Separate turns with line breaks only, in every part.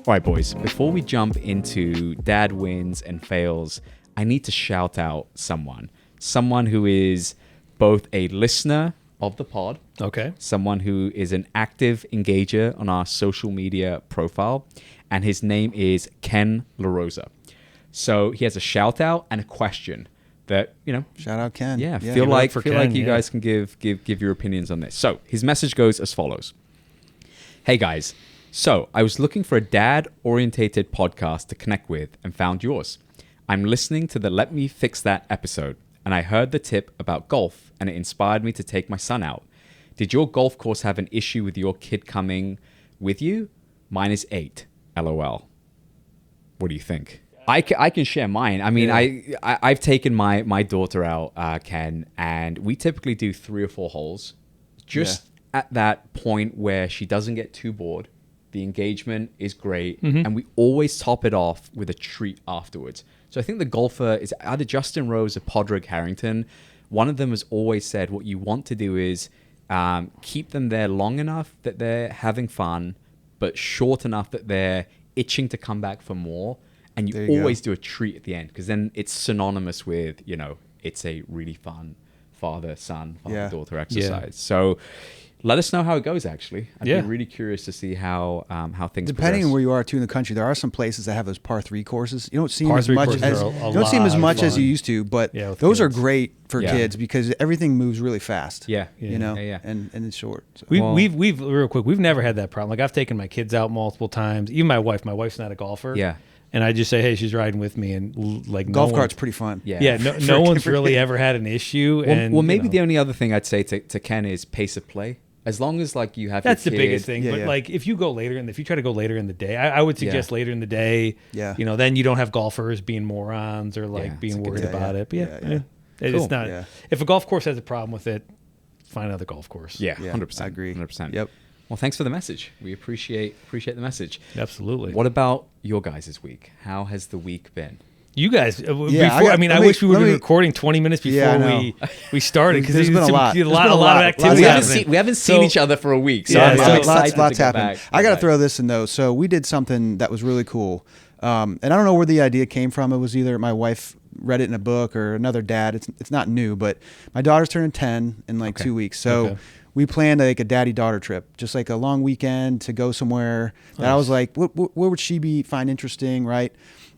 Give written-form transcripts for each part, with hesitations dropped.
All right, boys, before we jump into dad wins and fails, I need to shout out someone who is both a listener of the pod,
Okay.
someone who is an active engager on our social media profile, and his name is Ken LaRosa. So he has a shout out and a question that,
Shout out Ken.
feel like you guys can give your opinions on this. So his message goes as follows. Hey guys, so I was looking for a dad-orientated podcast to connect with and found yours. I'm listening to the Let Me Fix That episode, and I heard the tip about golf, and it inspired me to take my son out. Did your golf course have an issue with your kid coming with you? Mine is 8. LOL. What do you think? I can share mine. I mean, I've taken my daughter out, Ken, and we typically do 3 or 4 holes. Just at that point where she doesn't get too bored. The engagement is great, and we always top it off with a treat afterwards. So I think the golfer is either Justin Rose or Podrick Harrington. One of them has always said what you want to do is keep them there long enough that they're having fun, but short enough that they're itching to come back for more. And you always do a treat at the end, because then it's synonymous with, it's a really fun father-son, father-daughter exercise. Yeah. So let us know how it goes, actually. I'd be really curious to see how things
Depending
progress.
on where you are, too, in the country, there are some places that have those par 3 courses. You don't see them as you used to, but those are great for kids because everything moves really fast. And it's short. So.
We've real quick, we've never had that problem. Like, I've taken my kids out multiple times. Even my wife's not a golfer.
Yeah.
And I just say, hey, she's riding with me, and like
golf cart's pretty fun.
No one's really ever had an issue.
Well, maybe the only other thing I'd say to Ken is pace of play. As long as you have
that's
your
the
kid,
biggest thing. But like if you go later if you try to go later in the day, I would suggest later in the day.
Yeah.
Then you don't have golfers being morons or being worried about it. But it's not. Yeah. If a golf course has a problem with it, find another golf course.
Yeah, 100%.
I agree.
100%.
Yep.
Well, thanks for the message. We appreciate the message.
Absolutely.
What about your guys' week? How has the week been?
You guys, I wish we would have been recording 20 minutes before we started, because
there's been a lot
of activity.
We haven't seen each other for a week, so I'm excited
lots
to
happened. I got to throw this in though. So we did something that was really cool, and I don't know where the idea came from. It was either my wife read it in a book or another dad. It's not new, but my daughter's turning 10 in 2 weeks, so. We planned a daddy-daughter trip, just like a long weekend to go somewhere. And I was like, where would she find interesting, right?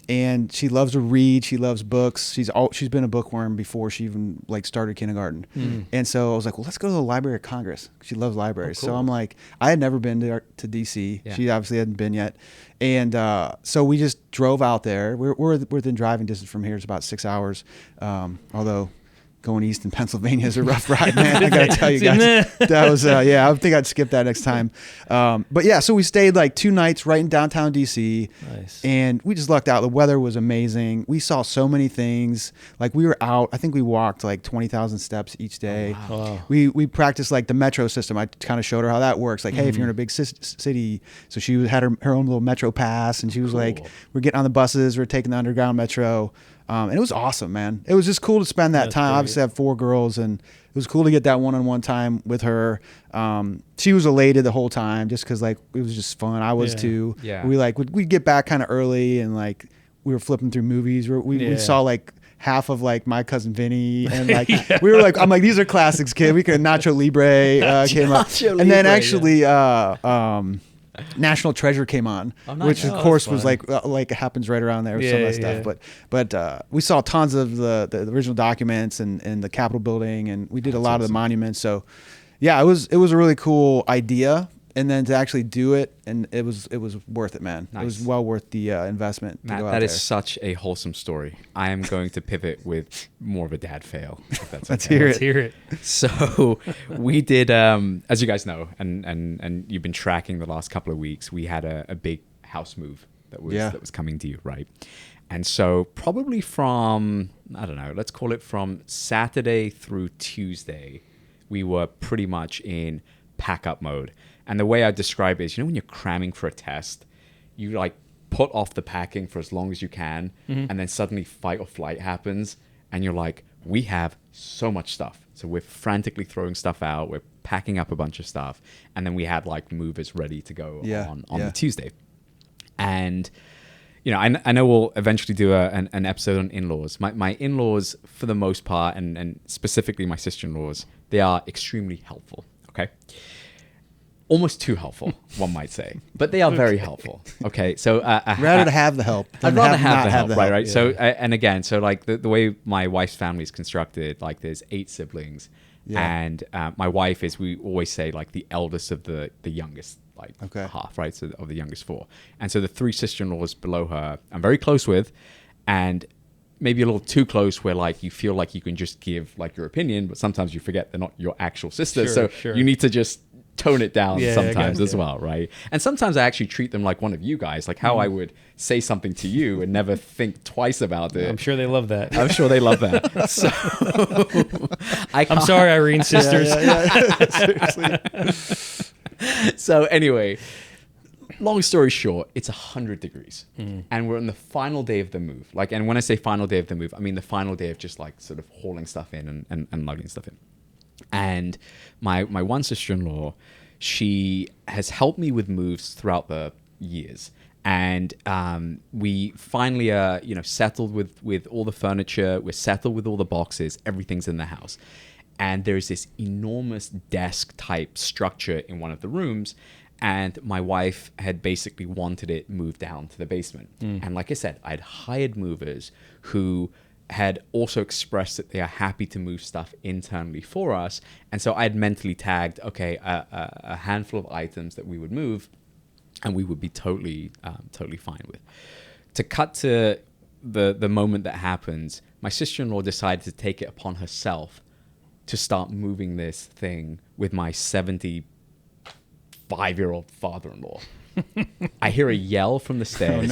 And she loves to read. She loves books. She's been a bookworm before she even started kindergarten. And so I was like, well, let's go to the Library of Congress. She loves libraries. Oh, cool. So I'm like, I had never been to DC. Yeah. She obviously hadn't been yet. And so we just drove out there. We're within driving distance from here. It's about 6 hours, although going east in Pennsylvania is a rough ride, man. I got to tell you guys. That was, I think I'd skip that next time. But yeah, so we stayed 2 nights right in downtown DC.
Nice.
And we just lucked out. The weather was amazing. We saw so many things. We were out, I think we walked 20,000 steps each day.
Oh, wow.
We practiced the metro system. I kind of showed her how that works. Hey, if you're in a big city, so she had her own little metro pass, and she was we're getting on the buses, we're taking the underground metro. And it was awesome, man. It was just cool to spend that time. Great. Obviously, I have 4 girls, and it was cool to get that one-on-one time with her. She was elated the whole time, just because it was just fun. I was too.
Yeah.
We'd get back kind of early, and we were flipping through movies. We saw half of My Cousin Vinny, and we were I'm these are classics, kid. We could Nacho Libre came up, and then actually. National Treasure came on, which of course was it happens right around there with some of that stuff. But we saw tons of the original documents and the Capitol building, and we did a lot of the monuments. So yeah, it was a really cool idea. And then to actually do it, and it was worth it, man. Nice. It was well worth the investment.
Matt, that is such a wholesome story. I am going to pivot with more of a dad fail. If that's
Let's
okay.
hear it.
So we did, as you guys know, and you've been tracking the last couple of weeks. We had a big house move that was coming to you, right? And so probably from let's call it from Saturday through Tuesday, we were pretty much in pack up mode. And the way I describe it is, when you're cramming for a test, you put off the packing for as long as you can, and then suddenly fight or flight happens, and you're like, we have so much stuff. So we're frantically throwing stuff out, we're packing up a bunch of stuff, and then we had movers ready to go on the Tuesday. And, I know we'll eventually do an episode on in-laws. My in-laws, for the most part, and specifically my sister-in-laws, they are extremely helpful, okay? Almost too helpful, one might say. But they are very helpful, okay? So
rather to have the help
I'd rather have the help, right?
Yeah.
So, and again, so like the way my wife's family is constructed, like there's 8 siblings. Yeah. And my wife is, we always say, like the eldest of the youngest, like half, right? So of the youngest 4. And so the 3 sister-in-laws below her, I'm very close with, and maybe a little too close where like you feel like you can just give like your opinion, but sometimes you forget they're not your actual sisters.
Sure.
You need to just tone it down sometimes as well, right? And sometimes I actually treat them like one of you guys, like how I would say something to you and never think twice about it.
I'm sure they love that.
I'm sure they love that. So
I'm sorry, Irene sisters.
Seriously.
So anyway, long story short, it's 100 degrees and we're on the final day of the move. Like, and when I say final day of the move, I mean the final day of just like sort of hauling stuff in and lugging stuff in. And my one sister-in-law, she has helped me with moves throughout the years. And we finally are, settled with all the furniture. We're settled with all the boxes. Everything's in the house. And there's this enormous desk type structure in one of the rooms. And my wife had basically wanted it moved down to the basement. And like I said, I'd hired movers who had also expressed that they are happy to move stuff internally for us. And so I had mentally tagged, a handful of items that we would move and we would be totally fine with. To cut to the moment that happens, my sister-in-law decided to take it upon herself to start moving this thing with my 75-year-old father-in-law. I hear a yell from the stairs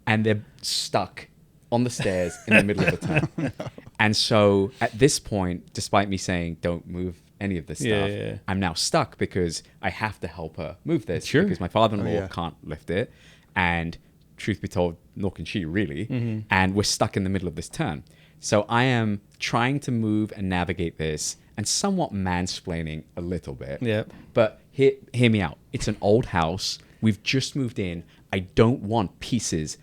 and they're stuck on the stairs in the middle of the turn. And so at this point, despite me saying don't move any of this stuff, I'm now stuck because I have to help her move this because my father-in-law can't lift it, and truth be told, nor can she really. And we're stuck in the middle of this turn. So I am trying to move and navigate this and somewhat mansplaining a little bit. But hear me out. It's an old house. We've just moved in. I don't want pieces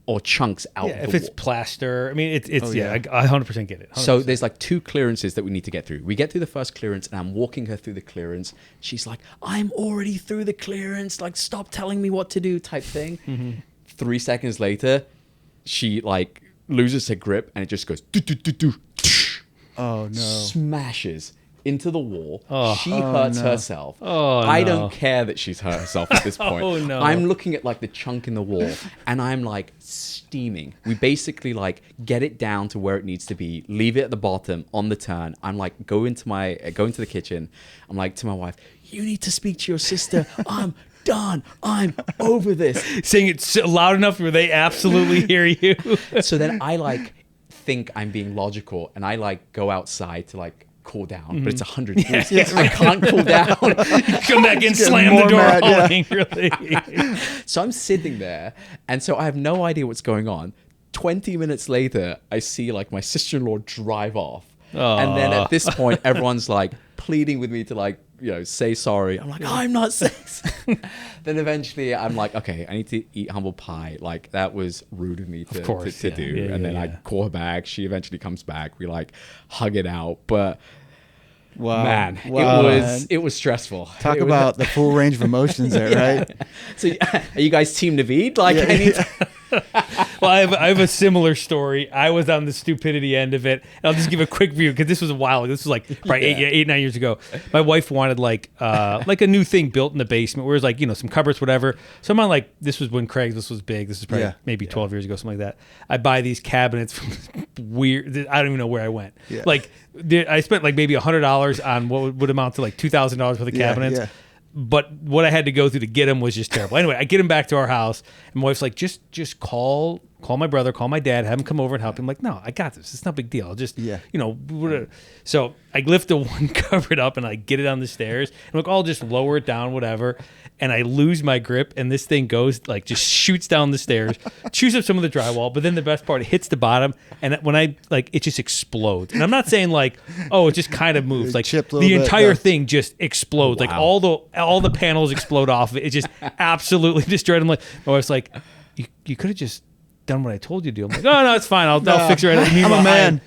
or chunks out of the
if it's
wall.
plaster, I mean, I 100% get it. 100%.
So there's like 2 clearances that we need to get through. We get through the first clearance and I'm walking her through the clearance. She's like, I'm already through the clearance. Like, stop telling me what to do type thing. 3 seconds later, she like loses her grip and it just goes,
oh no,
smashes into the wall. She hurts herself.
I
don't care that she's hurt herself at this point. I'm looking at like the chunk in the wall and I'm like steaming. We basically like get it down to where it needs to be, leave it at the bottom on the turn. I'm like, go into the kitchen. I'm like to my wife, you need to speak to your sister. I'm done. I'm over this.
Saying it loud enough where they absolutely hear you.
So then I like think I'm being logical and I like go outside to like cool down, but it's 100 degrees. I can't cool down.
Come back and slam the door angrily.
So I'm sitting there, and so I have no idea what's going on. 20 minutes later, I see like my sister-in-law drive off. And then at this point, everyone's like pleading with me to like, say sorry. I'm like, I'm not saying. Then eventually I'm like, okay, I need to eat humble pie. Like that was rude of me to do. And then I call her back. She eventually comes back. We like hug it out. But man, it was stressful.
Talk about the full range of emotions there, right?
So are you guys team Naveed? Like I need to...
Well, I have a similar story. I was on the stupidity end of it. And I'll just give a quick view because this was a while ago. This was like probably 8-9 years ago. My wife wanted like a new thing built in the basement where it was like, some cupboards, whatever. So I'm on like, this was when Craigslist was big. This is probably maybe 12 years ago, something like that. I buy these cabinets from weird, I don't even know where I went. Yeah. Like I spent like maybe $100 on what would amount to like $2,000 for the cabinets. Yeah. But what I had to go through to get them was just terrible. Anyway, I get them back to our house, and my wife's like, just call call my brother, call my dad, have him come over and help him. Like, no, I got this. It's no big deal. I'll just, So I lift the one cupboard up and I get it on the stairs. And look, I'll just lower it down, whatever. And I lose my grip, and this thing goes, like, just shoots down the stairs, chews up some of the drywall. But then the best part, it hits the bottom, and when it just explodes. And I'm not saying, like, oh, it just kind of moves. Like, the entire thing just explodes. Wow. Like, all the panels explode off of it. It just absolutely destroyed. I'm like, it's like, you could have just done what I told you to do. I'm like, oh, no, it's fine. I'll fix it right now.
I'm a man.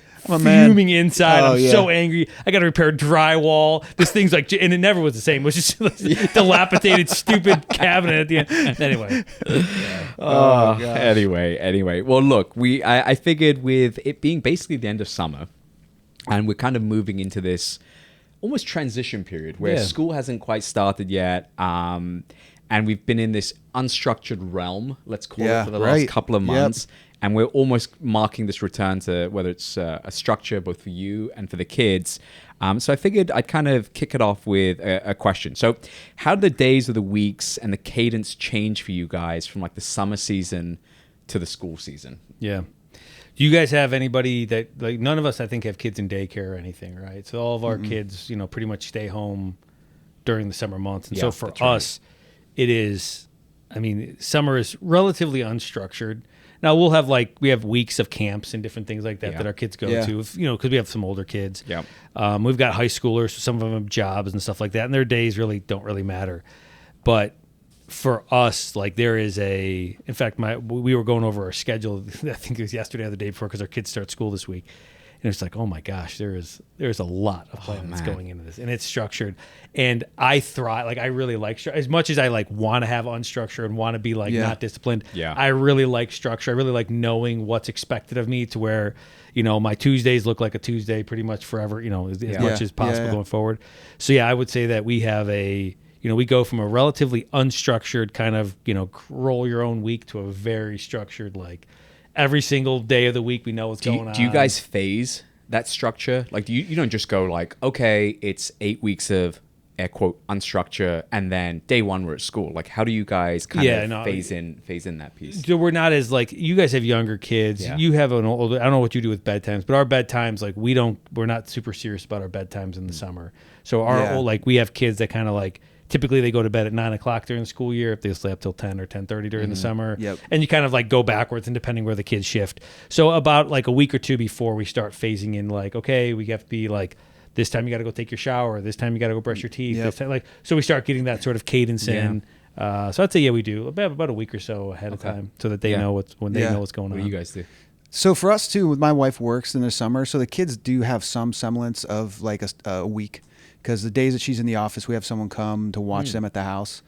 Fuming inside. I'm so angry. I got to repair drywall. This thing's like, and it never was the same. It was just this dilapidated, stupid cabinet at the end. Anyway.
Anyway. Well, look, I figured with it being basically the end of summer, and we're kind of moving into this almost transition period where school hasn't quite started yet. And we've been in this unstructured realm, let's call it, for the last couple of months. Yep. And we're almost marking this return to whether it's a structure both for you and for the kids. So I figured I'd kind of kick it off with a question. So how do the days or the weeks and the cadence change for you guys from like the summer season to the school season?
Yeah. Do you guys have anybody that, like, none of us, I think, have kids in daycare or anything, right? So all of our kids, pretty much stay home during the summer months. And so for us, it is, summer is relatively unstructured. Now we have weeks of camps and different things like that that our kids go to, because we have some older kids. Yeah. We've got high schoolers, so some of them have jobs and stuff like that, and their days really don't really matter. But for us, like, there is in fact, we were going over our schedule. I think it was yesterday or the day before, because our kids start school this week. And it's like, oh my gosh, there's a lot of planning that's going into this, and it's structured. And I thrive. Like, I really like as much as I like want to have unstructured and want to be like not disciplined. Yeah, I really like structure. I really like knowing what's expected of me, to where my Tuesdays look like a Tuesday pretty much forever. As much as possible going forward. So I would say that we have we go from a relatively unstructured kind of roll your own week to a very structured, like, every single day of the week we know what's going on.
Do you guys phase that structure? Like, you don't just go like, okay, it's 8 weeks of air quote unstructure, and then day one we're at school. Like, how do you guys kind of phase in that piece?
So we're not as, like, you guys have younger kids. Yeah. You have an older. I don't know what you do with bedtimes, but our bedtimes, like, we're not super serious about our bedtimes in the summer. So we have kids that kind of, like, typically they go to bed at 9 o'clock during the school year if they stay up till 10 or 10:30 during the summer. Yep. And you kind of, like, go backwards, and depending where the kids shift. So about, like, a week or two before we start phasing in, like, okay, we have to be like, this time you got to go take your shower, this time you got to go brush your teeth. This time, so we start getting that sort of cadence in. So I'd say we do about a week or so ahead of time, so that they know what's going on.
What do you guys do?
So for us too, with my wife works in the summer, so the kids do have some semblance of like a week. Because the days that she's in the office, we have someone come to watch them at the house.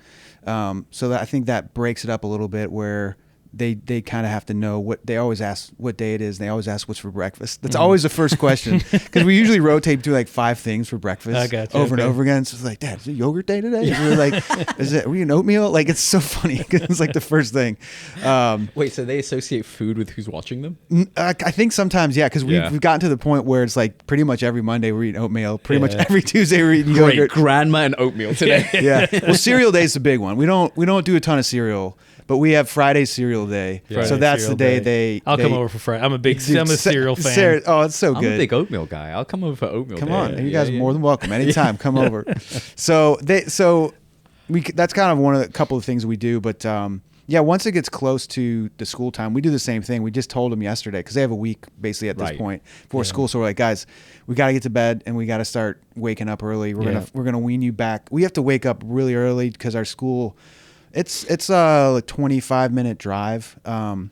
So that, I think that breaks it up a little bit, where they kind of have to know what they always ask what day it is. And they always ask what's for breakfast. That's always the first question, because we usually rotate between like 5 things for breakfast over and over again. So it's like, Dad, is it yogurt day today? We're like, are we an oatmeal? Like, it's so funny because it's like the first thing.
Wait, so they associate food with who's watching them?
I think sometimes, because we've gotten to the point where it's like pretty much every Monday we're eating oatmeal. Pretty much every Tuesday we're eating yogurt.
Grandma and oatmeal today.
Well, cereal day is the big one. We don't do a ton of cereal. But we have Friday cereal day, so that's the day
I'll come over for Friday. I'm a cereal fan.
Oh, it's so good.
I'm a big oatmeal guy. I'll come over for oatmeal.
Come on, you guys are more than welcome anytime. Come over. So that's kind of a couple of things we do. But once it gets close to the school time, we do the same thing. We just told them yesterday, because they have a week basically at this point before school. So we're like, guys, we got to get to bed and we got to start waking up early. We're gonna wean you back. We have to wake up really early because our school. It's a 25-minute drive, and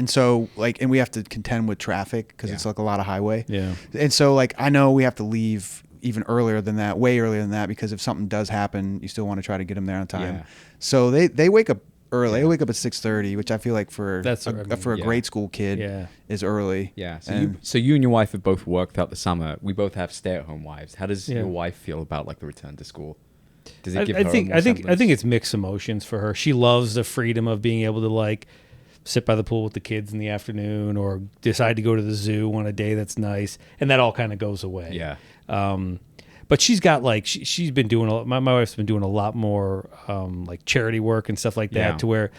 so and we have to contend with traffic because it's like a lot of highway. Yeah, and so like I know we have to leave even earlier than that, way earlier than that, because if something does happen, you still want to try to get them there on time. Yeah. So they wake up early. They wake up at 6:30, which I feel like for a grade school kid is early.
Yeah. So you and your wife have both worked out the summer. We both have stay-at-home wives. How does your wife feel about like the return to school? Does it give her
I think it's mixed emotions for her. She loves the freedom of being able to like sit by the pool with the kids in the afternoon, or decide to go to the zoo on a day that's nice, and that all kind of goes away. Yeah. But she's got like she's been doing my wife's been doing a lot more like charity work and stuff like that, to where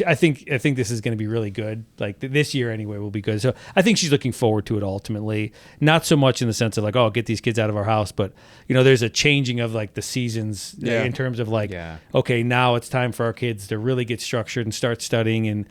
I think this is going to be really good. Like this year anyway will be good. So I think she's looking forward to it ultimately. Not so much in the sense of like, oh, get these kids out of our house, but there's a changing of like the seasons in terms of like, okay, now it's time for our kids to really get structured and start studying. And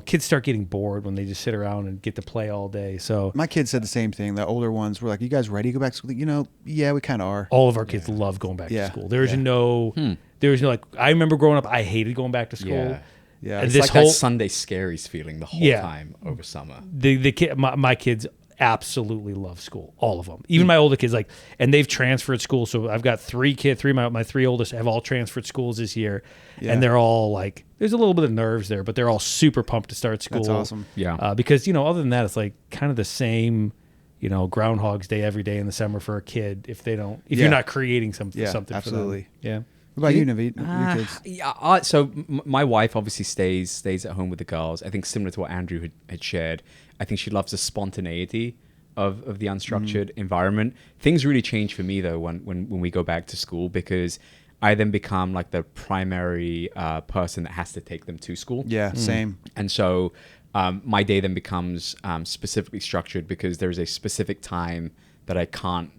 kids start getting bored when they just sit around and get to play all day. So
my kids said the same thing. The older ones were like, "You guys ready to go back to school?" Yeah, we kind of are.
All of our kids love going back to school. There's no like. I remember growing up, I hated going back to school.
Yeah,
it's like that Sunday scaries feeling the whole time over summer.
The kid, my kids absolutely love school, all of them. Even my older kids, and they've transferred schools. So I've got my three oldest have all transferred schools this year, and they're all like, there's a little bit of nerves there, but they're all super pumped to start school.
That's awesome.
Yeah,
because other than that, it's like kind of the same. Groundhog's Day every day in the summer for a kid if you're not creating something.
Absolutely.
For them. Yeah.
What about you, Naveed? Your kids?
So my wife obviously stays at home with the girls. I think similar to what Andrew had shared. I think she loves the spontaneity of the unstructured environment. Things really change for me though when we go back to school, because I then become like the primary person that has to take them to school.
Yeah, same.
And so my day then becomes specifically structured because there's a specific time that I can't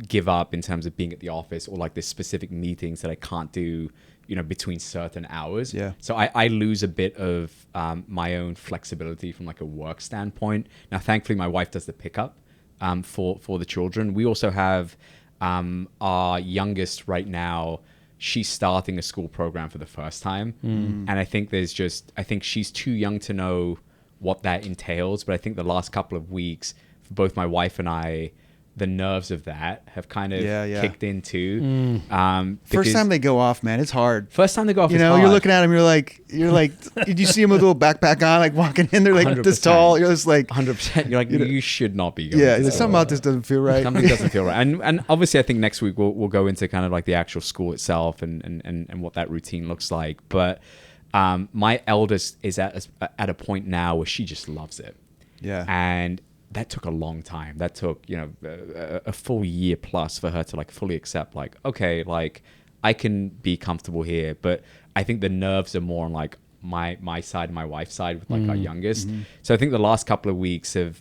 give up in terms of being at the office, or like there's specific meetings that I can't do, between certain hours.
Yeah.
So I lose a bit of my own flexibility from like a work standpoint. Now, thankfully, my wife does the pickup for the children. We also have our youngest right now. She's starting a school program for the first time. And I think I think she's too young to know what that entails. But I think the last couple of weeks, for both my wife and I, the nerves of that have kind of kicked in too.
First time they go off, man, it's hard.
First time they go off,
you're looking at them, you're like, did you see them with a little backpack on, like walking in? They're like 100%. This tall. You're just like
100%. You're like, you should not be going.
Yeah, there's something about this doesn't feel right.
Something doesn't feel right. And obviously, I think next week we'll go into kind of like the actual school itself and what that routine looks like. But my eldest is at a point now where she just loves it.
Yeah,
and that took a long time. That took, a full year plus for her to like fully accept, like, okay, like I can be comfortable here. But I think the nerves are more on like my side and my wife's side with like our youngest. So I think the last couple of weeks have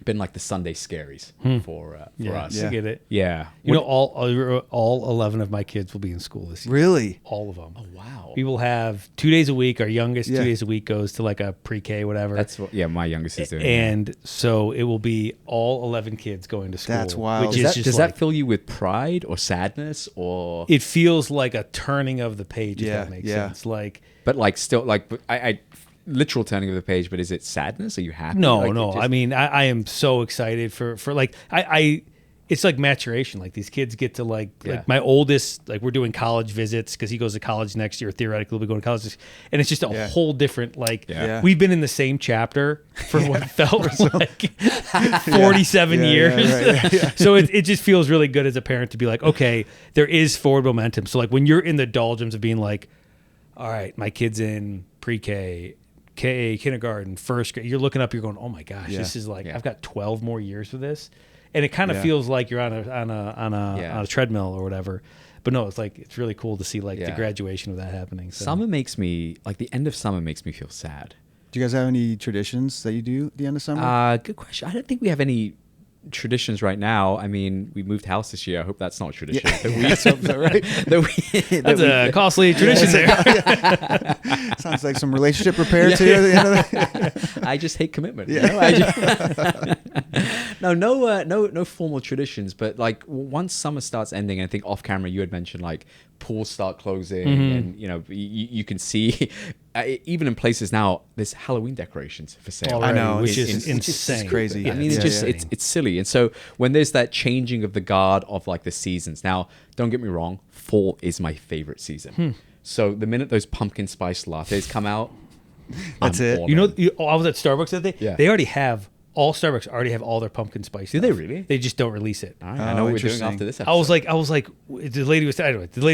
been like the Sunday scaries for us.
I get it.
Yeah.
All 11 of my kids will be in school this year.
Really?
All of them.
Oh, wow.
We will have 2 days a week. Our youngest 2 days a week goes to like a pre-K, whatever.
That's what, my youngest is doing.
And so it will be all 11 kids going to school.
That's wild.
Which is
does that fill you with pride or sadness, or?
It feels like a turning of the page, if that makes sense.
But like still like I literal turning of the page, but is it sadness? Are you happy?
No. I mean, I am so excited for like it's like maturation. Like these kids get to like my oldest, like we're doing college visits because he goes to college next year. Theoretically, we'll be going to college, and it's just a whole different we've been in the same chapter for what felt like 47 years. So it just feels really good as a parent to be like, okay, there is forward momentum. So like when you're in the doldrums of being like, all right, my kid's in pre-K, kindergarten, first grade, you're looking up, you're going, oh my gosh, this is like I've got 12 more years for this, and it kind of feels like you're on a treadmill or whatever. But no, it's really cool to see the graduation of that happening. So.
Summer makes me the end of summer makes me feel sad.
Do you guys have any traditions that you do at the end of summer?
Good question. I don't think we have any traditions right now. I mean, we moved house this year. I hope that's not a tradition.
That's right.
That's a costly tradition there.
Sounds like some relationship repair too. At the end of the
I just hate commitment.
Yeah.
No formal traditions, but like once summer starts ending, I think off camera you had mentioned like pools start closing, and you can see even in places now there's Halloween decorations for sale.
Already,
I know,
which is insane.
It's crazy.
I mean, it's silly. And so when there's that changing of the guard of like the seasons, now don't get me wrong, fall is my favorite season. So the minute those pumpkin spice lattes come out,
that's it.
I was at Starbucks the other day.
Yeah.
They already have. All Starbucks already have all their pumpkin spice stuff.
Do they really?
They just don't release it.
All right, I know what we're doing after this episode.
I was like, the lady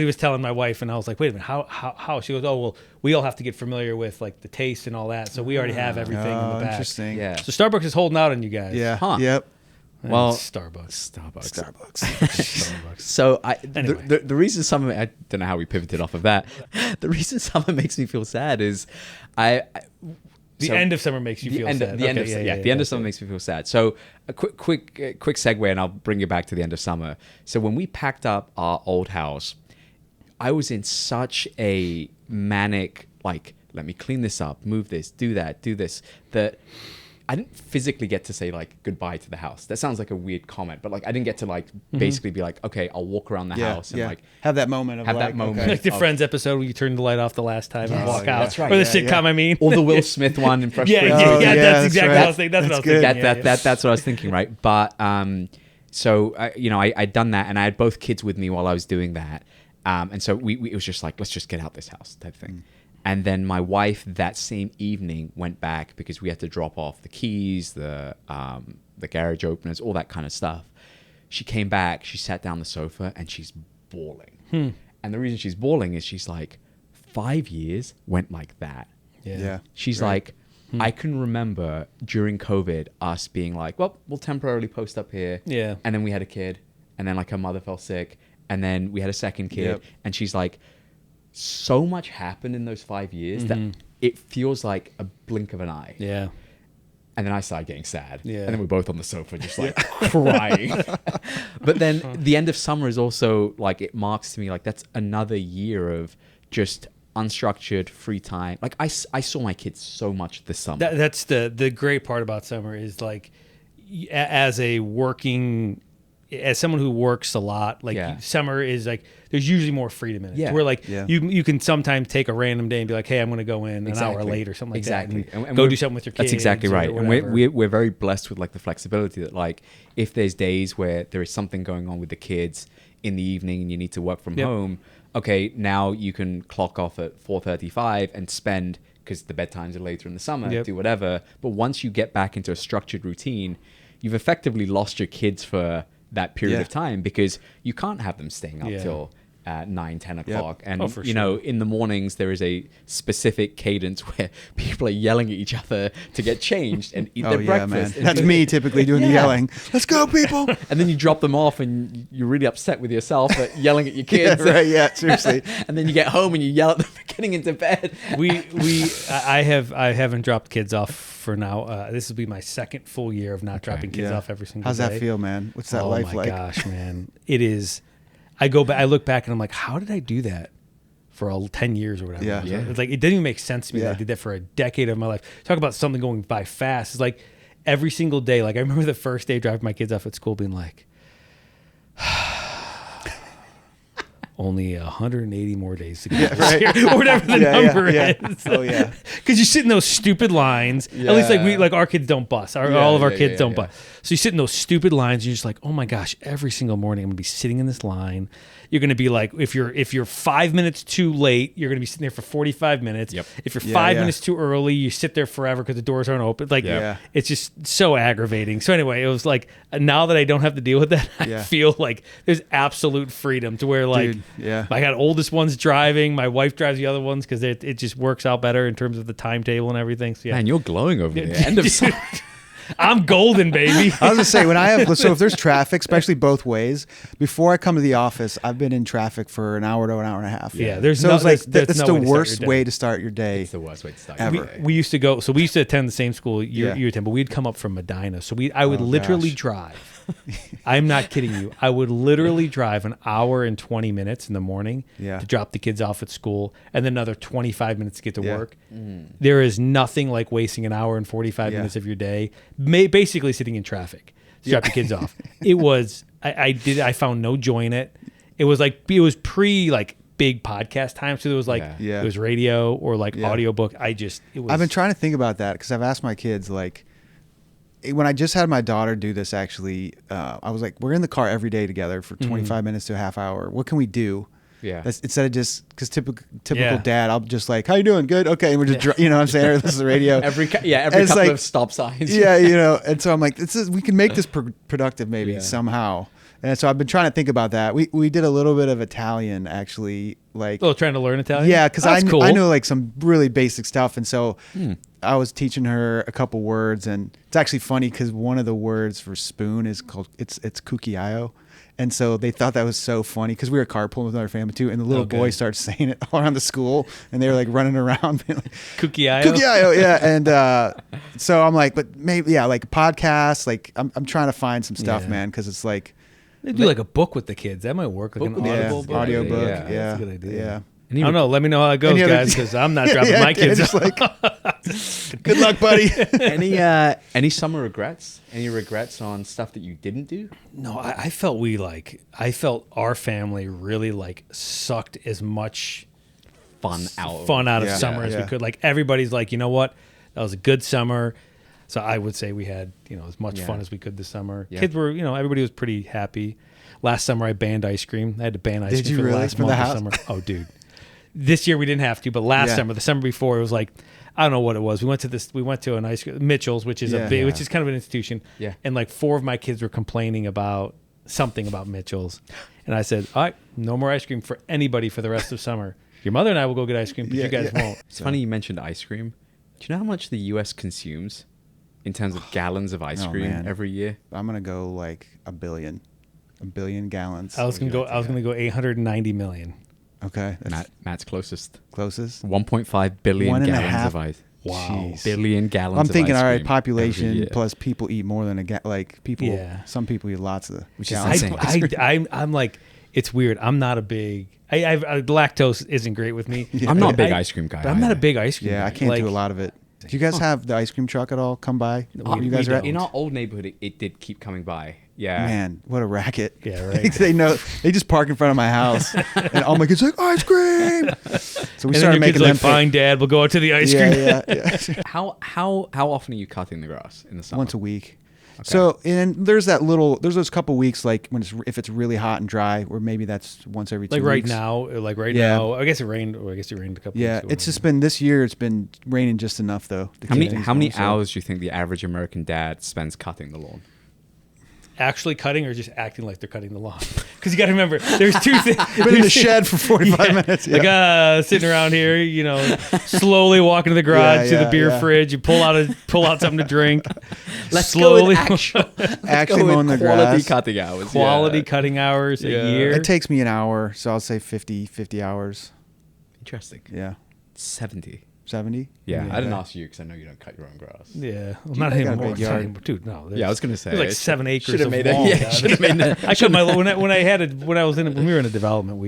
was telling my wife, and I was like, wait a minute, how? She goes, oh well, we all have to get familiar with like the taste and all that, so we already have everything in the back.
Interesting.
Yeah.
So Starbucks is holding out on you guys.
Yeah.
Huh.
Yep.
Well,
Starbucks.
So
Anyway.
the reason summer, I don't know how we pivoted off of that. The reason summer makes me feel sad is
The end of summer makes you feel sad.
The end of summer makes me feel sad. So a quick segue, and I'll bring you back to the end of summer. So when we packed up our old house, I was in such a manic, like, let me clean this up, move this, do that, do this, that I didn't physically get to say like goodbye to the house. That sounds like a weird comment, but like I didn't get to like basically be like, okay, I'll walk around the house and like
have that moment of okay.
Like the Friends episode where you turn the light off the last time and walk out.
That's right.
Or the sitcom, I mean.
Or the Will Smith one in Fresh Prince.
That's exactly what I was thinking. That's what I was
good.
thinking.
That's what I was thinking, right? But so I'd done that, and I had both kids with me while I was doing that, and so it was just like, let's just get out this house type thing. And then my wife that same evening went back because we had to drop off the keys, the garage openers, all that kind of stuff. She came back, she sat down on the sofa, and she's bawling. And the reason she's bawling is she's like, 5 years went like that.
Yeah.
She's like, I can remember during COVID us being like, well, we'll temporarily post up here.
Yeah.
And then we had a kid, and then like her mother fell sick, and then we had a second kid.
Yep.
And she's like, so much happened in those 5 years that it feels like a blink of an eye.
Yeah.
And then I started getting sad.
Yeah.
And then we're both on the sofa just like crying. But then the end of summer is also like, it marks to me like that's another year of just unstructured free time. Like I saw my kids so much this summer.
That's the great part about summer is like as someone who works a lot, like summer is like there's usually more freedom in it.
Yeah.
Where like you can sometimes take a random day and be like, hey, I'm going to go in an hour late or something like that. And go do something with your kids.
That's exactly right. And we're very blessed with like the flexibility that like if there's days where there is something going on with the kids in the evening and you need to work from home, okay, now you can clock off at 4:35 and spend, because the bedtimes are later in the summer, do whatever. But once you get back into a structured routine, you've effectively lost your kids for that period of time, because you can't have them staying up till 9-10 o'clock. And in the mornings there is a specific cadence where people are yelling at each other to get changed and eat their breakfast.
Man. That's me typically doing the yelling. Let's go, people.
And then you drop them off and you're really upset with yourself at yelling at your kids.
Seriously.
And then you get home and you yell at them for getting into bed.
I haven't dropped kids off for now. This will be my second full year of not dropping kids off every single day.
How's that feel, man? What's that life like?
Oh my gosh, man. It is. I go back, I look back and I'm like, how did I do that for 10 years or whatever?
Yeah.
It's like, it didn't even make sense to me that I did that for a decade of my life. Talk about something going by fast. It's like every single day. Like I remember the first day driving my kids off at school being like, only 180 more days to go. Or whatever the number is.
Oh yeah.
Because you sit in those stupid lines. At least our kids don't bus. All of our kids don't bus. So you sit in those stupid lines. And you're just like, oh my gosh! Every single morning I'm gonna be sitting in this line. You're gonna be like, if you're 5 minutes too late, you're gonna be sitting there for 45 minutes.
Yep.
If you're 5 minutes too early, you sit there forever because the doors aren't open. Like it's just so aggravating. So anyway, it was like now that I don't have to deal with that, I feel like there's absolute freedom to where like.
Dude,
I got oldest ones driving. My wife drives the other ones because it just works out better in terms of the timetable and everything. So,
Man, you're glowing over there. End of summer.
I'm golden, baby.
I was gonna say if there's traffic, especially both ways, before I come to the office, I've been in traffic for an hour to an hour and a half.
Yeah,
that's the worst way to start your day.
It's the worst way to start
ever.
your day.
We used to go. So we used to attend the same school you attend, but we'd come up from Medina. So I would literally drive. I'm not kidding you. I would literally drive an hour and 20 minutes in the morning to drop the kids off at school, and then another 25 minutes to get to work. There is nothing like wasting an hour and 45 minutes of your day, basically sitting in traffic to drop the kids off. It was. I found no joy in it. It was pre big podcast time, so there was it was radio or audiobook. I've
been trying to think about that because I've asked my kids when I just had my daughter do this, actually, I was like, we're in the car every day together for 25 minutes to a half hour. What can we do?
Yeah.
Instead of just, because typical dad, I'll just like, how you doing? Good. Okay. And we're just, you know what I'm saying? This is the radio.
every couple of stop signs.
Yeah. And so I'm like, we can make this productive maybe somehow. And so I've been trying to think about that. We did a little bit of Italian actually, like
trying to learn Italian.
yeah, because
cool.
I know like some really basic stuff, and so I was teaching her a couple words, and it's actually funny because one of the words for spoon is called it's cucchiaio. And so they thought that was so funny because we were carpooling with our family too, and the little boy started saying it all around the school, and they were like running around, being like,
Cucchiaio,
yeah. And so I'm like, but maybe like a podcast, like I'm trying to find some stuff, man, because it's like
they do like a book with the kids. That might work, like an audible book.
audio book.
Yeah.
Yeah,
that's a good idea.
Yeah.
I don't know. Let me know how it goes, guys, because I'm not dropping my kids.
Just like, good luck, buddy.
Any summer regrets? Any regrets on stuff that you didn't do?
No, I felt our family really like sucked as much
Fun
out of summer as we could. Like everybody's like, you know what? That was a good summer. So I would say we had, as much fun as we could this summer. Yeah. Kids were, everybody was pretty happy. Last summer I banned ice cream. I had to ban ice cream for the last month of summer. Oh, dude. This year we didn't have to, but last summer, the summer before, it was like, I don't know what it was. We went to an ice cream, Mitchell's, which is which is kind of an institution.
Yeah.
And like 4 of my kids were complaining about something about Mitchell's. And I said, all right, no more ice cream for anybody for the rest of summer. Your mother and I will go get ice cream, but you guys won't.
It's funny you mentioned ice cream. Do you know how much the U.S. consumes in terms of gallons of ice cream every year?
I'm gonna go like a billion gallons.
I was gonna go 890 million.
Okay,
Matt's closest.
1.5
billion gallons of ice.
Wow,
Jeez.
Billion gallons.
I'm thinking,
of ice
all right,
cream
population plus people eat more than people.
Yeah.
Some people eat lots of.
Which is insane.
I'm like, it's weird. I'm not a big. Lactose isn't great with me.
Yeah. I'm not a big ice cream guy.
But I'm not a big ice cream.
Yeah,
guy.
I can't do a lot of it. Do you guys have the ice cream truck at all come by? You guys are
in our old neighborhood. It did keep coming by. Yeah.
Man, what a racket.
Yeah, right.
They just park in front of my house. And all my kids are like, ice cream. So we started making them.
Fine, Dad, we'll go out to the ice cream.
Yeah.
How often are you cutting the grass in the summer?
Once a week. Okay. So, and there's those couple weeks like if it's really hot and dry, or maybe that's once every 2 weeks.
Like now. I guess it rained a couple weeks ago.
Yeah, it's just been this year. It's been raining just enough though.
How many hours do you think the average American dad spends cutting the lawn?
Actually cutting or just acting like they're cutting the lawn? Because you got to remember, there's 2 things.
Been in the shed for 45 minutes. Yeah.
Like sitting around here, slowly walking to the garage to the beer fridge. You pull out something to drink.
Let's
slowly
go with
actually mowing the grass.
Quality cutting hours.
Cutting hours a year.
It takes me an hour, so I'll say 50 hours.
Interesting.
Yeah.
70.
70?
Yeah, I didn't ask you because I know you don't cut your own grass.
Yeah, not anymore. Dude, no.
Yeah, I was gonna say
like 7 acres.
Should have made
lawn,
it. Yeah, should have made it.
I cut my when we were in a development.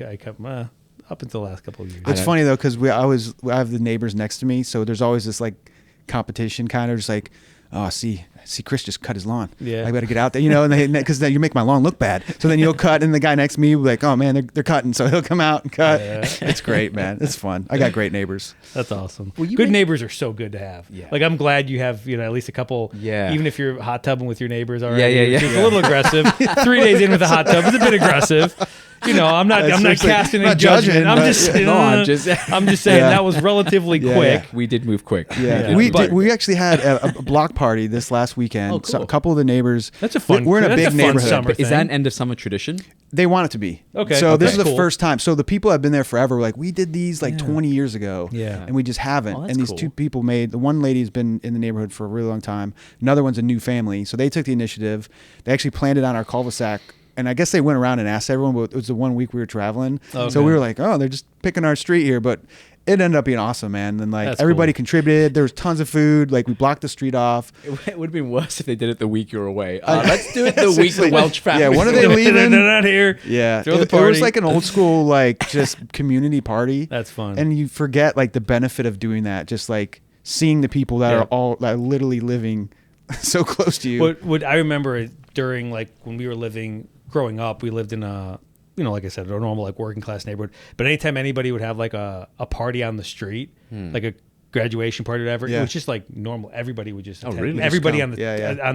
I cut my up until the last couple of years.
It's funny though because I have the neighbors next to me, so there's always this like competition kind of just like, oh, see, Chris just cut his lawn. Yeah, I better get out there, and because then you make my lawn look bad. So then you'll cut, and the guy next to me will be like, oh man, they're cutting, so he'll come out and cut. Yeah. It's great, man. It's fun. I got great neighbors.
That's awesome. Good neighbors are so good to have. Yeah. Like I'm glad you have, at least a couple. Yeah. Even if you're hot tubbing with your neighbors already. Yeah. It's a little aggressive. 3 days in with a hot tub is a bit aggressive. I'm not casting any judgment. I'm just saying that was relatively quick.
We did move quick.
Yeah. We actually had a block party this last weekend. Oh, cool. So a couple of the neighbors.
That's a fun.
We're in a big neighborhood.
Is that an end of summer tradition?
They want it to be.
Okay.
So this is the first time. So the people have been there forever. Like we did these 20 years ago. Yeah. And we just haven't. And these 2 people the one lady's been in the neighborhood for a really long time. Another one's a new family. So they took the initiative. They actually planned it on our cul-de-sac. And I guess they went around and asked everyone, but it was the 1 week we were traveling. Okay. So we were like, oh, they're just picking our street here. But it ended up being awesome, man. And everybody contributed. There was tons of food. Like we blocked the street off.
It would have been worse if they did it the week you were away. Let's do it the week the Welch family.
Yeah, when are they leaving?
They're not here.
Yeah. It was like an old school, just community party.
That's fun.
And you forget the benefit of doing that. Just seeing the people that are literally living so close to you.
What I remember during when we were growing up, we lived in a, like I said, a normal working class neighborhood. But anytime anybody would have a party on the street, like a graduation party or whatever, it was just normal. Everybody would just attend.
Really?
Everybody on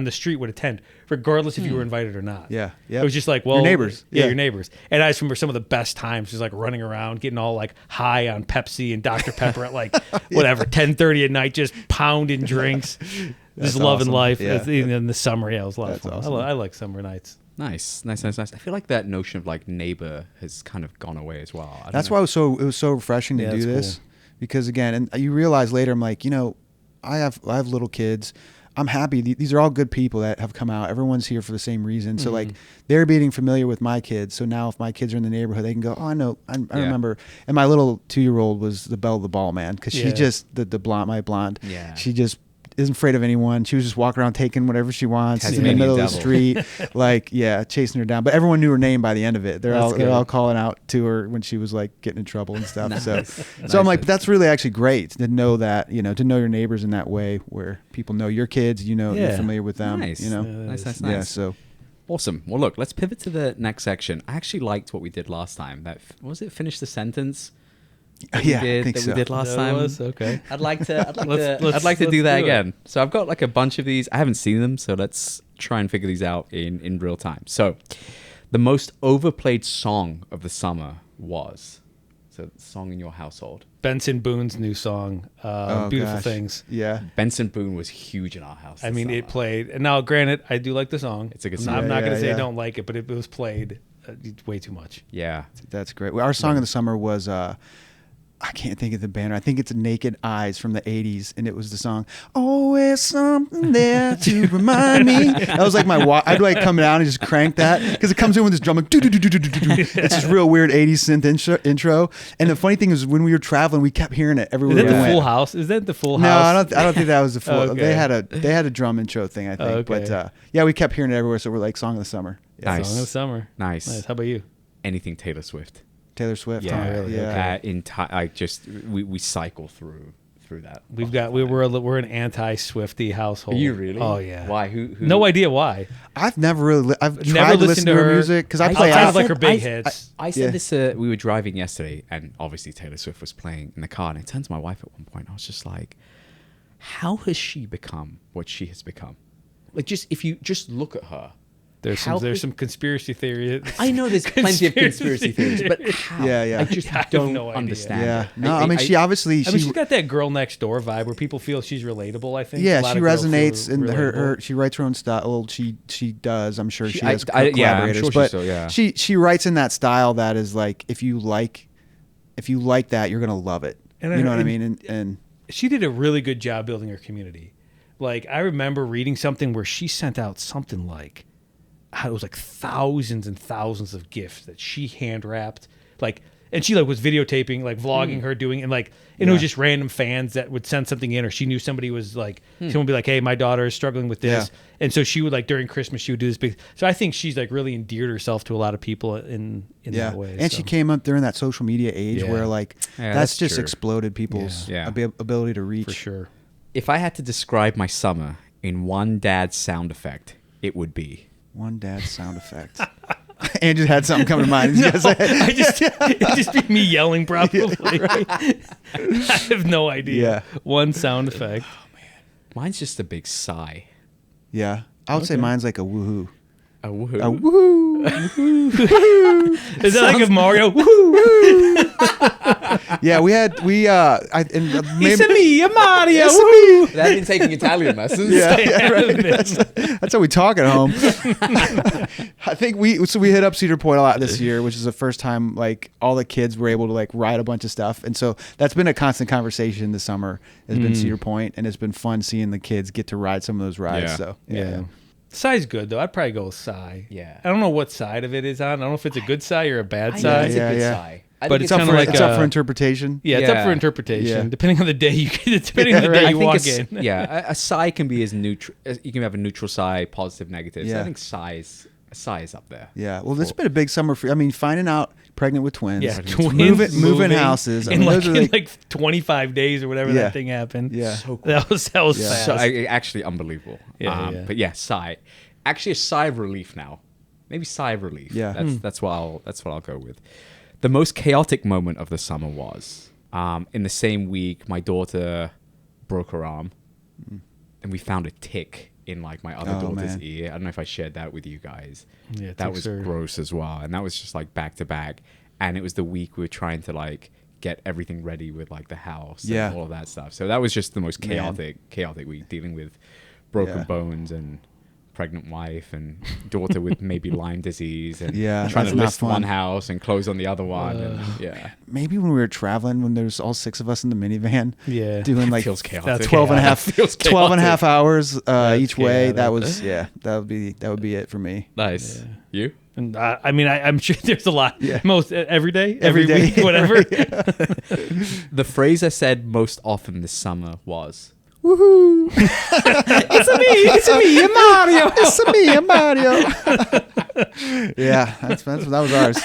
the street would attend, regardless if you were invited or not.
Yeah.
It was just
your neighbors.
Yeah, your neighbors. And I just remember some of the best times just running around, getting all high on Pepsi and Dr. Pepper at 10:30 at night, just pounding drinks. Just loving life. In the summer. Yeah, it was a lot of fun. Awesome. I like summer nights.
Nice. I feel like that notion of like neighbor has kind of gone away as well.
That's why it was so refreshing to do this,
cool.
because again, and you realize later, I'm like, I have little kids. I'm happy. These are all good people that have come out. Everyone's here for the same reason. So like they're being familiar with my kids. So now if my kids are in the neighborhood, they can go, oh, I know. I remember. And my little 2-year-old was the belle of the ball, man. Cause she just, my blonde, she just isn't afraid of anyone. She was just walking around taking whatever she wants in the middle of the street, like chasing her down. But everyone knew her name by the end of it. They're all calling out to her when she was like getting in trouble and stuff. So I'm like, that's really actually great to know that, to know your neighbors in that way, where people know your kids, you're familiar with them.
Nice. Nice.
Yeah. So
awesome. Well, look, let's pivot to the next section. I actually liked what we did last time. Finish the sentence.
I think
we
so.
did last time.
Okay.
I'd like to do that again. So I've got like a bunch of these. I haven't seen them, so let's try and figure these out in real time. So, the most overplayed song of the summer was song in your household.
Benson Boone's new song, "Beautiful
gosh.
Things."
Yeah.
Benson Boone was huge in our house.
I mean, it played. And now, granted, I do like the song.
It's a good song.
I'm not going to say
yeah.
I don't like it, but it was played way too much.
Yeah.
That's great. Our song of the summer was I can't think of the band. I think it's Naked Eyes from the 80s, and it was the song "Always Something There to Remind Me." That was like I'd like come down and just crank that, because it comes in with this drum like do do do do do do. It's this real weird 80s synth intro. And the funny thing is, when we were traveling, we kept hearing it everywhere.
Is that
we
the
went.
Full House? Is that the Full
No,
House?
I don't think that was the full.
Okay.
They had a drum intro thing, I think.
Okay.
But we kept hearing it everywhere. So we're like, song of the summer. Yeah.
Nice.
Song of the summer.
Nice.
How about you?
Anything Taylor Swift.
Taylor Swift.
Yeah.
huh?
really?
Yeah.
We cycle through that.
We're an anti-Swiftie household.
Are you really?
Oh yeah.
Why? Who?
No idea why.
I've never really. I've
Never
tried to listen
listened
to
to
her
her.
music because I
I
play
outside
out.
of like her big hits.
I said
Yeah.
this. We were driving yesterday, and obviously Taylor Swift was playing in the car. And I turned to my wife at one point. I was just like, "How has she become what she has become?" Like, if you just look at her.
There's some conspiracy theory.
I know there's plenty of conspiracy theories, but how?
Yeah.
I just
I have
don't
no idea.
understand.
Yeah.
it.
No, I mean, she obviously.
I mean, she's got that girl next door vibe where people feel she's relatable. I think.
Yeah,
A lot
she
of girls feel
resonates, and her
relatable.
she writes her own style. Well, she does. I'm sure she
I-
has
I- yeah, I'm
collaborators,
sure she
but
still, yeah.
she writes in that style that is like, if you like that, you're gonna love it.
And
You know what I
and-
mean? And
She did a really good job building her community. Like, I remember reading something where she sent out something like, it was like thousands and thousands of gifts that she hand wrapped, like, and she like was videotaping, like vlogging her doing, and like, and it was just random fans that would send something in, or she knew somebody was like, someone would be like, hey, my daughter is struggling with this, and so she would like during Christmas she would do this big. So I think she's like really endeared herself to a lot of people in that way.
And
so.
she came up during that social media age
Yeah.
where like
Yeah,
that's
that's
just
true.
exploded people's
Yeah.
ability to reach.
for sure.
If I had to describe my summer in one dad's sound effect, it would be.
One dad's sound effect. Andrew had something come to mind. Yes,
It'd just be me yelling probably. I have no idea.
Yeah.
One sound effect.
Mine's just a big sigh.
yeah. I would say mine's like a woohoo.
A woohoo.
A woohoo.
Is that like a Mario? Woo!
Yeah,
It's a me, a Mario.
It's
Woo!
me.
They've been taking Italian lessons.
Yeah, right. That's how we talk at home. I think we hit up Cedar Point a lot this year, which is the first time like all the kids were able to like ride a bunch of stuff, and so that's been a constant conversation this summer. Has been Cedar Point, and it's been fun seeing the kids get to ride some of those rides.
Yeah.
So
Yeah. Psy's good though. I'd probably go with Psy.
Yeah.
I don't know what side of it is on. I don't know if it's a good Psy or a bad
I
Psy.
know it's
Yeah,
a good
yeah.
sigh. I
But
think
it's
it's up
kinda
for
like
it's up
a-
for interpretation.
Yeah, it's up for
Yeah.
interpretation.
Yeah.
Depending on the day depending on the
Yeah,
day
right.
you
I think
walk
it's-
in.
Yeah, a sigh can be as neutral. You can have a neutral sigh, positive, negative. So
Yeah.
I think sigh is up there.
Yeah. Well, this has been a big summer for. I mean, finding out pregnant with twins.
Yeah,
Twins moving houses. I
in,
mean,
like,
those are
in
like-
like 25 days or whatever
Yeah.
that thing happened.
Yeah.
So cool.
That was
Yeah.
fast.
So actually unbelievable.
Yeah, yeah.
But yeah, sigh. Actually, a sigh of relief now. Maybe sigh of relief.
Yeah.
That's what I'll go with. The most chaotic moment of the summer was in the same week my daughter broke her arm, and we found a tick in like my other
Oh,
daughter's
man.
ear. I don't know if I shared that with you guys.
Yeah,
that
ticks
was
are-
gross as well, and that was just like back to back. And it was the week we were trying to like get everything ready with like the house
Yeah.
and all of that stuff. So that was just the most chaotic week, dealing with broken
Yeah.
bones and pregnant wife and daughter with maybe Lyme disease and
Yeah,
trying
that's
to
not
list
fun.
one house and close on the other one. And, yeah.
Maybe when we were traveling, when there's all 6 of us in the minivan,
Yeah.
doing like
Feels chaotic.
That's
12 and a half,
Feels
12 and a half
chaotic.
hours each way.
chaotic.
That was, that would be it for me.
Nice.
Yeah.
You?
And I mean, I'm sure there's a lot.
Yeah.
Most every day,
Every day.
week, whatever.
The phrase I said most often this summer was,
Woohoo! it's me, Mario. It's me, Mario. Yeah, that was ours.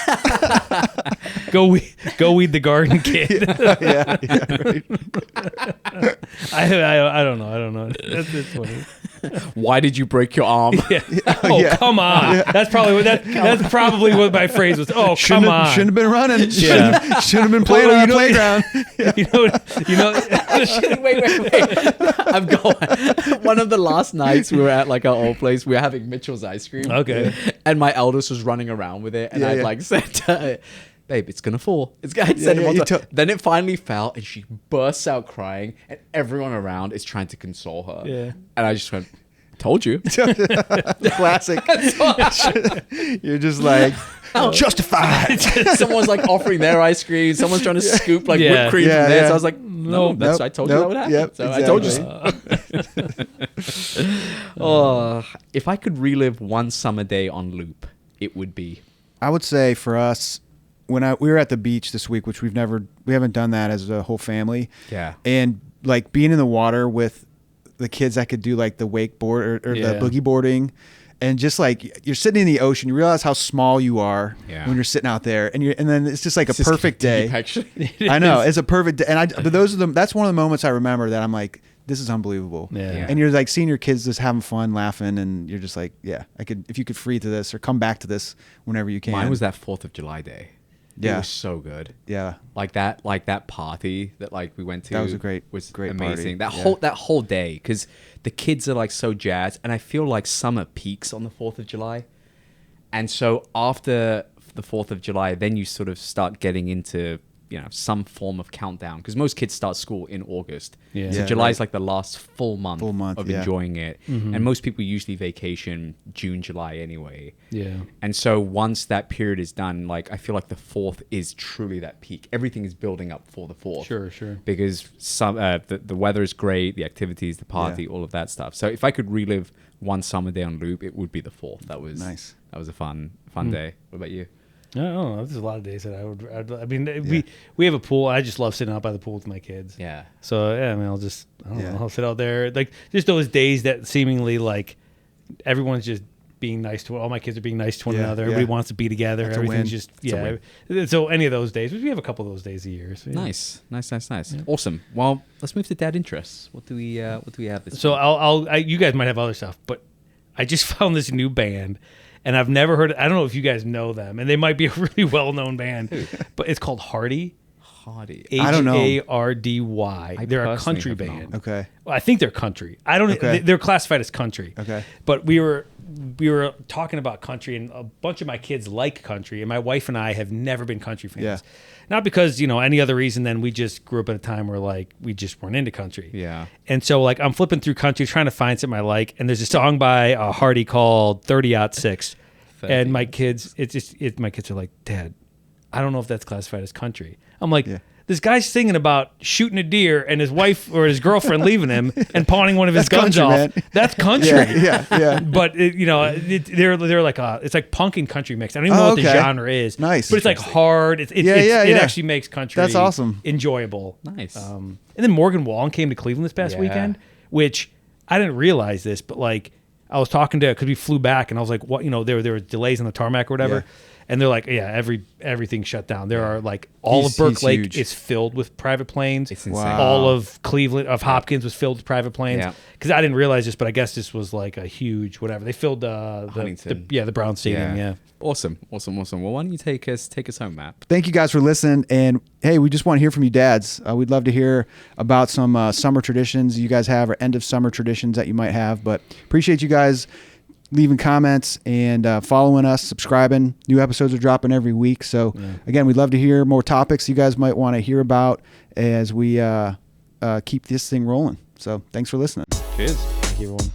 Go weed the garden, kid.
Yeah, right.
I don't know. That's funny.
why did you break your arm?
Yeah. Oh,
Yeah.
come on. That's probably what my phrase was. Oh, come on.
Shouldn't have been running.
Yeah.
Shouldn't have been playing on the playground.
You know.
wait. I'm going. One of the last nights we were at like our old place, we were having Mitchell's ice cream.
Okay.
And my eldest was running around with it, and
Yeah,
I
yeah.
like said to her, babe, it's gonna fall. I said it
yeah,
one
you
time.
to-
Then it finally fell, and she bursts out crying, and everyone around is trying to console her.
Yeah.
And I just went, told you.
Classic. You're just like justified.
Someone's like offering their ice cream. Someone's trying to scoop like
Yeah.
whipped cream
Yeah,
from there.
yeah.
So I was like, no, that's I told you that would happen.
Yep,
So I told you.
exactly.
Oh, if I could relive one summer day on loop, it would be.
I would say for us, we were at the beach this week, which we haven't done that as a whole family.
Yeah.
And like being in the water with the kids that could do like the wakeboard or
Yeah.
the boogie boarding, and just like you're sitting in the ocean, you realize how small you are
Yeah.
when you're sitting out there, and then it's just like
It's
a
just
perfect
deep,
day.
actually.
I know it's a perfect day, and but that's one of the moments I remember that I'm like, this is unbelievable.
Yeah.
And you're like seeing your kids just having fun, laughing, and you're just like, yeah, if you could free to this or come back to this whenever you can.
Mine was that 4th of July day. It
Yeah.
was so good.
Yeah.
Like that party that like we went to.
That was a great
amazing.
party.
That whole day, because the kids are like so jazzed, and I feel like summer peaks on the 4th of July, and so after the 4th of July, then you sort of start getting into some form of countdown, because most kids start school in August.
Yeah.
So
Yeah,
July is
right.
like the last full month of
yeah.
enjoying it, and most people usually vacation June, July anyway.
Yeah.
And so once that period is done, like I feel like the 4th is truly that peak. Everything is building up for the 4th.
Sure.
Because the weather is great, the activities, the party, all of that stuff. So if I could relive one summer day on loop, it would be the 4th. That was
Nice.
That was a fun day. What about you?
I don't know. There's a lot of days that I mean, we have a pool. I just love sitting out by the pool with my kids.
Yeah.
So yeah, I mean, I don't
Yeah.
know. I'll sit out there, like just those days that seemingly like everyone's just being nice to all my kids are being nice to one
Yeah,
another.
yeah.
Everybody wants to be together.
That's a
Everything's
win.
just
a
So any of those days, we have a couple of those days a year. So, yeah.
Nice. Awesome. Well, let's move to dad interests. What do we have this
So
week?
you guys might have other stuff, but I just found this new band, and I've never heard. I don't know if you guys know them, and they might be a really well-known band, but it's called Hardy.
Hardy.
I don't know.
Hardy.
I
They're a
personally
country
have
band.
not.
Okay.
Well, I think they're country. I don't.
Okay.
They're classified as country.
Okay.
But we were talking about country, and a bunch of my kids like country, and my wife and I have never been country fans.
Yeah.
Not because any other reason than we just grew up at a time where like we just weren't into country.
Yeah.
And so like I'm flipping through country trying to find something I like, and there's a song by Hardy called 30-06, and my kids my kids are like, Dad, I don't know if that's classified as country. I'm like,
Yeah.
This guy's singing about shooting a deer and his wife or his girlfriend leaving him and pawning one of his
That's
guns
country,
off.
man.
That's country.
Yeah.
But they're like it's like punk and country mix. I don't even know what the
okay.
genre is.
Nice.
But it's like hard. It
Yeah.
actually makes country.
That's awesome.
Enjoyable.
Nice.
And then Morgan Wallen came to Cleveland this past
Yeah.
weekend, which I didn't realize this, but like I was talking to because we flew back and I was like, what there were delays on the tarmac or whatever.
Yeah.
And they're like, yeah, everything's shut down. There are like all
He's
of Burke Lake
huge.
is filled with private planes.
It's insane.
Wow.
All of Cleveland, of Hopkins was filled with private planes.
Yeah.
Because I didn't realize this, but I guess this was like a huge whatever. They filled
Huntington.
the Brown Stadium. Yeah.
Awesome. Well, why don't you take us home, Matt?
Thank you guys for listening. And hey, we just want to hear from you dads. We'd love to hear about some summer traditions you guys have or end of summer traditions that you might have. But appreciate you guys leaving comments and following us, subscribing. New episodes are dropping every week. So again, we'd love to hear more topics you guys might want to hear about as we keep this thing rolling. So thanks for listening.
Cheers.
Thank you, everyone.